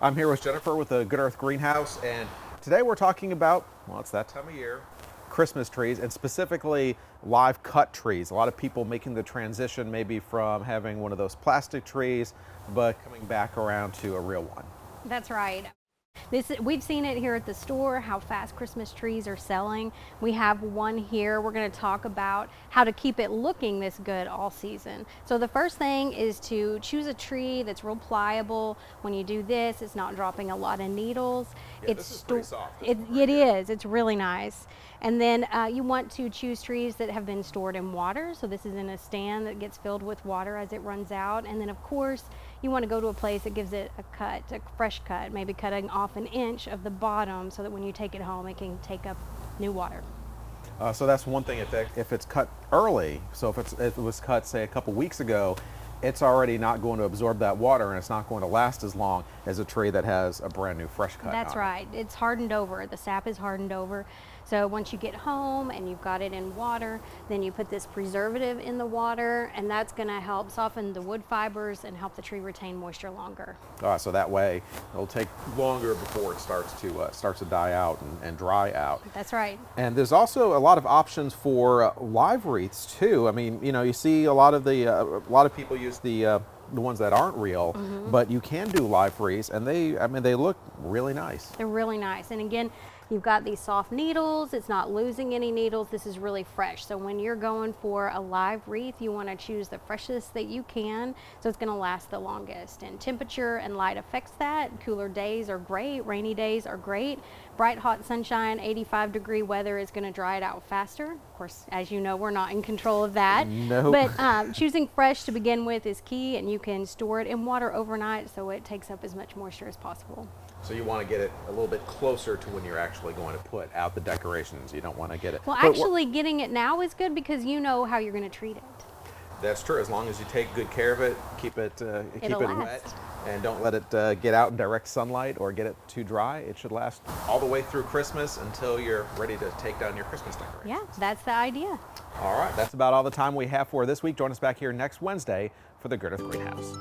I'm here with Jennifer with the Good Earth Greenhouse, and today we're talking about, well, it's that time of year, Christmas trees, and specifically live cut trees. A lot of people making the transition maybe from having one of those plastic trees, but coming back around to a real one. That's right. We've seen it here at the store, how fast Christmas trees are selling. We have one here. We're going to talk about how to keep it looking this good all season. So the first thing is to choose a tree that's real pliable. When you do this, it's not dropping a lot of needles. Yeah, this is pretty soft. It is. It's really nice. And then you want to choose trees that have been stored in water. So this is in a stand that gets filled with water as it runs out. And then of course, you want to go to a place that gives it a fresh cut, maybe cutting off an inch of the bottom so that when you take it home, it can take up new water. So that's one thing. If it's cut early, so if it was cut, say, a couple weeks ago, it's already not going to absorb that water, and it's not going to last as long as a tree that has a brand new fresh cut. That's right. It's hardened over. The sap is hardened over. So once you get home and you've got it in water, then you put this preservative in the water, and that's going to help soften the wood fibers and help the tree retain moisture longer. So that way it'll take longer before it starts to die out and dry out. That's right. And there's also a lot of options for live wreaths too. I mean, you know, you see a lot of people use the ones that aren't real, but you can do live wreaths, and they look really nice. They're really nice. And again, you've got these soft needles. It's not losing any needles. This is really fresh. So when you're going for a live wreath, you want to choose the freshest that you can, so it's going to last the longest. And temperature and light affects that. Cooler days are great. Rainy days are great. Bright, hot sunshine, 85-degree weather is going to dry it out faster. Of course, as you know, we're not in control of that. Nope. But choosing fresh to begin with is key, and you can store it in water overnight so it takes up as much moisture as possible. So you want to get it a little bit closer to when you're actually going to put out the decorations. You don't want to get it. Well, actually getting it now is good because you know how you're going to treat it. That's true. As long as you take good care of it, keep it last. wet, and don't let it get out in direct sunlight or get it too dry. It should last all the way through Christmas until you're ready to take down your Christmas decorations. Yeah, that's the idea. All right, that's about all the time we have for this week. Join us back here next Wednesday for the Good Earth Greenhouse.